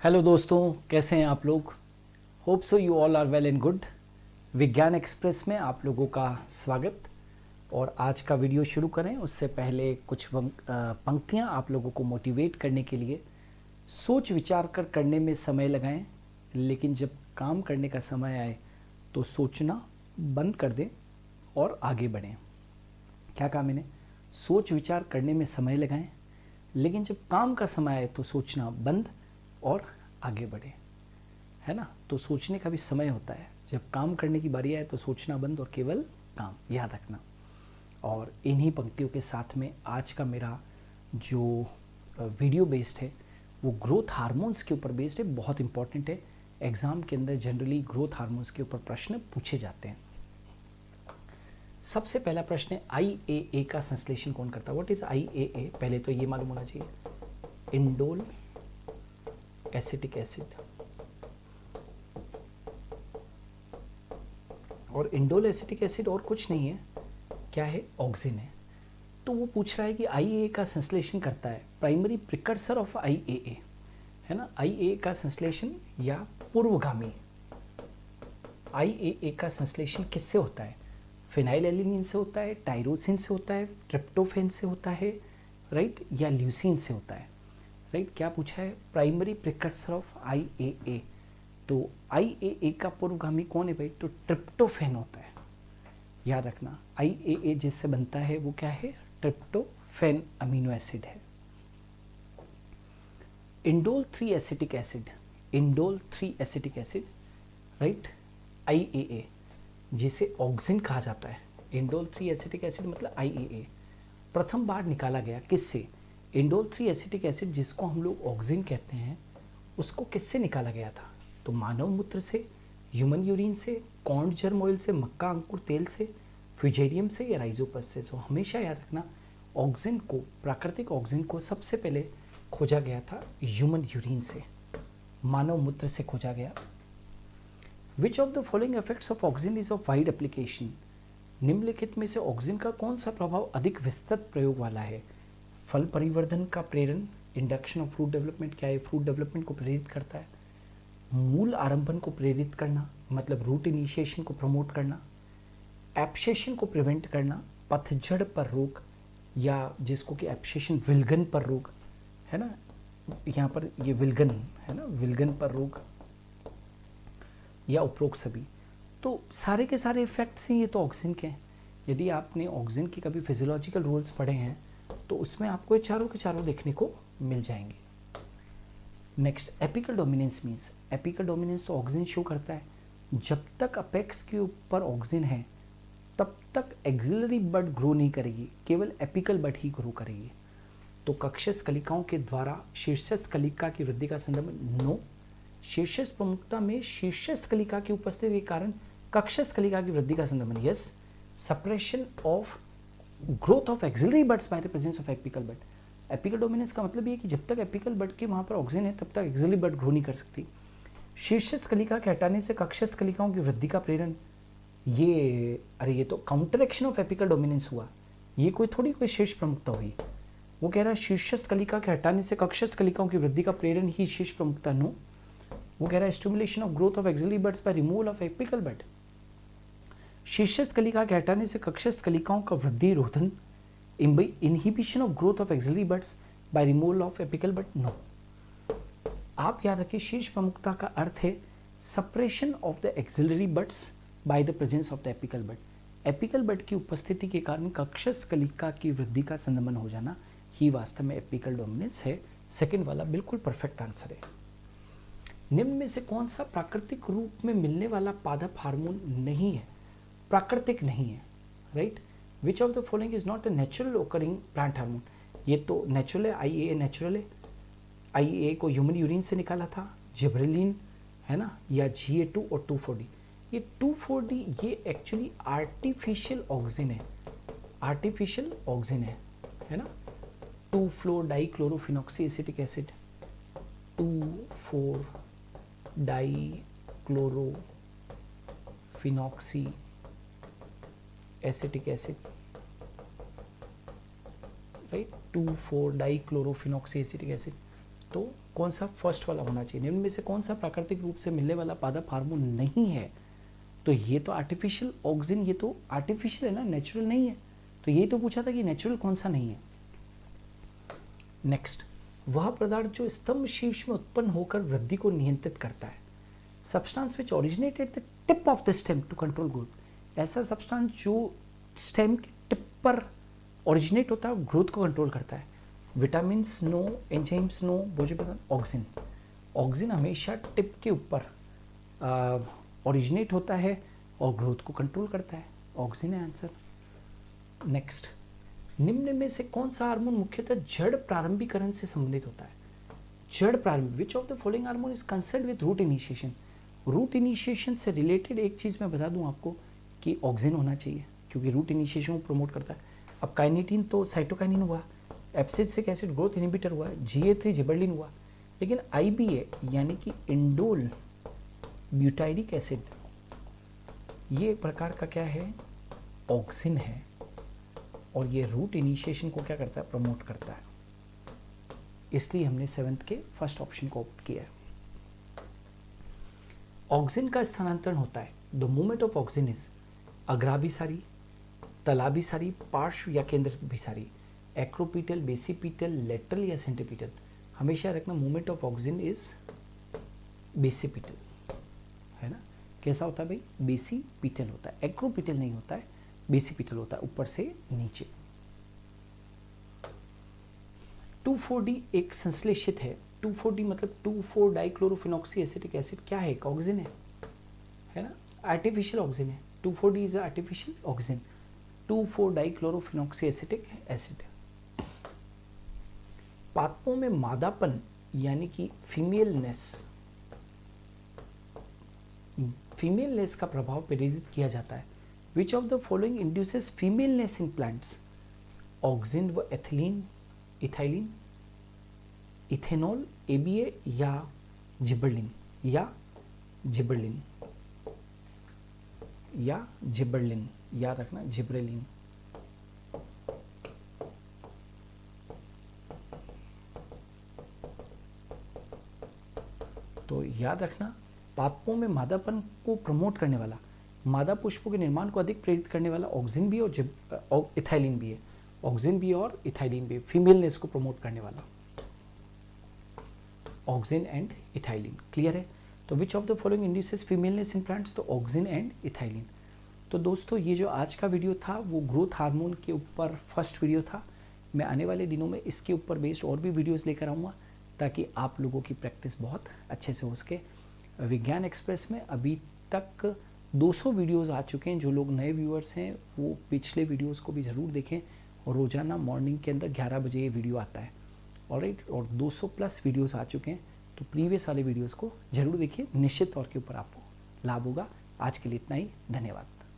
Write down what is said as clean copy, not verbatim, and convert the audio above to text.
Hello दोस्तों, कैसे हैं आप लोग। Hope so you all are well and good. Vigyan express में आप लोगों का स्वागत। और आज का वीडियो शुरू करें उससे पहले कुछ पंक्तियां आप लोगों को मोटिवेट करने के लिए। सोच विचार कर करने में समय लगाएं, लेकिन जब काम करने का समय आए तो सोचना बंद कर दें और आगे बढ़ें। क्या कहा मैंने? सोच विचार करने में समय लगाएं, लेकिन जब काम का समय आए तो सोचना बंद और आगे बढ़े, है ना। तो सोचने का भी समय होता है। जब काम करने की बारी आए तो सोचना बंद और केवल काम, याद रखना। और इन्हीं पंक्तियों के साथ में आज का मेरा जो वीडियो बेस्ड है वो ग्रोथ हार्मोन्स के ऊपर बेस्ड है। बहुत इंपॉर्टेंट है। एग्ज़ाम के अंदर जनरली ग्रोथ हार्मोन्स के ऊपर प्रश्न पूछे जाते हैं। सबसे पहला प्रश्न है, IAA का संश्लेषण कौन करता है? What is IAA? पहले तो ये मालूम होना चाहिए, इंडोल एसिटिक एसिड। और इंडोल एसिटिक एसिड और कुछ नहीं है, क्या है? ऑक्सिन है। तो वो पूछ रहा है कि IAA का संश्लेषण करता है, प्राइमरी प्रिकर्सर ऑफ IAA, है ना। IAA का संश्लेषण या पूर्वगामी। IAA का संश्लेषण किससे होता है? फिनाइलएलिनिन से होता है, टायरोसिन से होता है, ट्रिप्टोफेन से होता है, राइट, या ल्यूसीन से होता है, राइट। क्या पूछा है? Primary precursor of IAA। तो IAA का पूर्वगामी कौन है भाई? तो ट्रिप्टोफेन होता है, याद रखना। IAA जिससे बनता है वो क्या है? ट्रिप्टोफेन अमीनो एसिड है। Indole 3 acetic acid, indole 3 acetic acid, right, IAA जिसे ऑक्सिन कहा जाता है। इंडोल 3 एसिटिक एसिड मतलब IAA प्रथम बार निकाला गया किससे? इंडोल 3 एसिटिक एसिड जिसको हम लोग ऑक्सिन कहते हैं, उसको किससे निकाला गया था? तो मानव मूत्र से, ह्यूमन यूरिन से, कॉर्न जर्म ऑयल से, मक्का अंकुर तेल से, फ्यूजेरियम से या राइजोपस से। तो हमेशा याद रखना, ऑक्सिन को, प्राकृतिक ऑक्सिन को सबसे पहले खोजा गया था ह्यूमन यूरिन से, मानव मूत्र से खोजा गया। विच of the following effects of auxin is of wide application? निम्नलिखित में से ऑक्सिन का कौन सा प्रभाव अधिक विस्तृत प्रयोग वाला है? फल परिवर्धन का प्रेरण, इंडक्शन ऑफ फ्रूट डेवलपमेंट। क्या है? फ्रूट डेवलपमेंट को प्रेरित करता है। मूल आरंभन को प्रेरित करना मतलब रूट इनिशिएशन को प्रमोट करना। एब्सेशन को प्रिवेंट करना, पतझड़ पर रोक, या जिसको कि एब्सेशन विल्गन पर रोक, है ना। यहाँ पर ये विल्गन है ना, विल्गन पर रोक या उपरोक्त सभी। तो सारे के सारे इफेक्ट्स हैं ये तो ऑक्सिन के हैं। यदि आपने ऑक्सिन के कभी फिजियोलॉजिकल रूल्स पढ़े हैं तो उसमें आपको ये चारों के चारों देखने को मिल जाएंगे। Next, apical dominance means, apical dominance तो ऑक्सिन शो करता है। जब तक अपेक्स के ऊपर ऑक्सिन है तब तक एक्सिलरी बड ग्रो नहीं करेगी, केवल एपिकल बड ही ग्रो करेगी। तो कक्षस कलिकाओं के द्वारा शीर्षस्थ कलिका की वृद्धि का संदर्भ नो। शीर्षस्थ प्रमुखता में शीर्षस्थ कलिका की उपस्थिति के कारण कक्षस्थ कलिका की वृद्धि का संदर्भ yes. Suppression of growth of axillary buds by the presence of apical bud. Apical dominance का मतलब ये कि जब तक एपिकल बड के वहाँ पर ऑक्सिन है तब तक एक्सिलरी बड ग्रो नहीं कर सकती। शीर्षस्थ कलिका के हटाने से कक्षस्थ कलिकाओं की वृद्धि का प्रेरण, ये अरे ये तो काउंटरएक्शन ऑफ एपिकल डोमिनेंस हुआ। ये कोई शीर्ष प्रमुखता हुई। वो कह रहा है शीर्षस्थ कलिका के हटाने से कक्षस्थ कलिकाओं की वृद्धि का प्रेरण ही शीर्ष प्रमुखता। नो, वो कह रहा है stimulation of growth of axillary buds by removal of apical bud. शीर्षस्थ कलिका के हटाने से कक्षस्थ कलिकाओं का वृद्धि रोधन, inhibition of growth of axillary buds by removal of apical bud. No, आप याद रखिए शीर्ष प्रमुखता का अर्थ है suppression of the axillary buds by the presence of the apical bud. Apical bud की उपस्थिति के कारण कक्षस्थ कलिका की वृद्धि का संदमन हो जाना ही वास्तव में एपिकल डोमिनेंस है। सेकंड वाला बिल्कुल परफेक्ट आंसर है। निम्न में से कौन सा प्राकृतिक रूप में मिलने वाला पादप हार्मोन नहीं है, प्राकृतिक नहीं है, right. Which of the following is not a natural occurring plant hormone? ये तो नेचुरल है, IAA नेचुरल है। IAA को ह्यूमन यूरिन से निकाला था, जिब्रेलिन, है ना, या GA2 और 2,4-D। ये 2,4-D ये एक्चुअली आर्टिफिशियल ऑक्सिन है, आर्टिफिशियल ऑक्सिन है ना। Two four dichlorophenoxy acetic acid, two four dichlorophenoxy acetic acid, right, two four dichlorophenoxy acetic acid. तो कौन सा फर्स्ट वाला होना चाहिए, निम्न में से कौन सा प्राकृतिक रूप से मिलने वाला पादप हार्मोन नहीं है, तो ये तो आर्टिफिशियल ऑक्सिन, ये तो आर्टिफिशियल है ना, नेचुरल नहीं है। तो ये तो पूछा था कि नेचुरल कौन सा नहीं है। नेक्स्ट, वह पदार्थ जो स्तंभ शीर्ष में उत्पन्न होकर वृद्धि को नियंत्रित करता है। Substance which originated the tip of the stem to control growth. ऐसा सब्सटेंस जो स्टेम के टिप पर ओरिजिनेट होता है, ग्रोथ को कंट्रोल करता है। Vitamin no, enzymes no, auxin. Auxin हमेशा टिप के ऊपर ओरिजिनेट होता है और ग्रोथ को कंट्रोल करता है। ऑक्सिन है आंसर। नेक्स्ट, निम्न में से कौन सा हार्मोन मुख्यतः जड़ प्रारंभिकरण से संबंधित होता है। जड़ प्रारंभ, which of the following hormone is concerned with root initiation. Root initiation से रिलेटेड एक चीज़ मैं बता दूं आपको कि ऑक्सिन होना चाहिए, क्योंकि रूट इनिशिएशन को प्रमोट करता है। अब काइनेटिन तो साइटोकाइनिन हुआ, एब्सिसिक एसिड ग्रोथ इनहिबिटर हुआ, GA3 जिबरलिन हुआ, लेकिन IBA यानी कि इंडोल ब्यूटाइरिक एसिड, ये एक प्रकार का क्या है, ऑक्सिन है, और ये रूट इनिशिएशन को क्या करता है, प्रमोट करता है। इसलिए हमने 7th के फर्स्ट ऑप्शन को ऑप्ट किया है। ऑक्सिन का स्थानांतरण होता है, the movement of auxin is अग्राभिसारी, तलाभिसारी, पार्श्व या केंद्र भिसारी, एक्रोपीटल, बेसिपीटल, लेटरल या सेंट्रीपीटल। हमेशा रखना मूवमेंट ऑफ ऑक्सिन इज बेसिपीटल, है ना। कैसा होता है भाई, बेसिपीटल होता है, एक्रोपीटल नहीं होता है, बेसिपीटल होता है, ऊपर से नीचे। 2,4-D एक संश्लेषित है। 2,4-D मतलब 2,4-डाइक्लोरोफिनॉक्सी एसिटिक एसिड क्या है, एक ऑक्सिन है ना, आर्टिफिशियल ऑक्सिन है। 2,4-D is artificial auxin, two four dichlorophenoxy acetic acid. पादपों में मादापन यानी कि फीमेलनेस का प्रभाव प्रेरित किया जाता है। Which of the following induces femaleness in plants. Auxin व एथिलीन, इथाइलिन, इथेनॉल, ABA या जिबरलिन, याद रखना, जिब्रेलिन। तो याद रखना, पादपों में मादापन को प्रमोट करने वाला, मादा पुष्पों के निर्माण को अधिक प्रेरित करने वाला ऑक्सिन भी और इथाइलिन भी है। ऑक्सिन भी और इथाइलिन भी, फीमेलनेस को प्रमोट करने वाला ऑक्सिन एंड इथाइलिन। क्लियर है। तो which of the following induces femaleness in plants, तो ऑक्सिन एंड इथाइलिन। तो दोस्तों ये जो आज का वीडियो था वो ग्रोथ हार्मोन के ऊपर फर्स्ट वीडियो था। मैं आने वाले दिनों में इसके ऊपर बेस्ड और भी वीडियोस लेकर आऊँगा ताकि आप लोगों की प्रैक्टिस बहुत अच्छे से हो सके। विज्ञान एक्सप्रेस में अभी तक 200 वीडियोस आ चुके हैं। जो लोग नए व्यूअर्स हैं वो पिछले वीडियोस को भी ज़रूर देखें, और रोज़ाना मॉर्निंग के अंदर 11 बजे ये वीडियो आता है। ऑलराइट, और 200 प्लस वीडियोस आ चुके हैं, तो प्रीवियस वाले वीडियोस को ज़रूर देखिए, निश्चित तौर के ऊपर आपको लाभ होगा। आज के लिए इतना ही, धन्यवाद।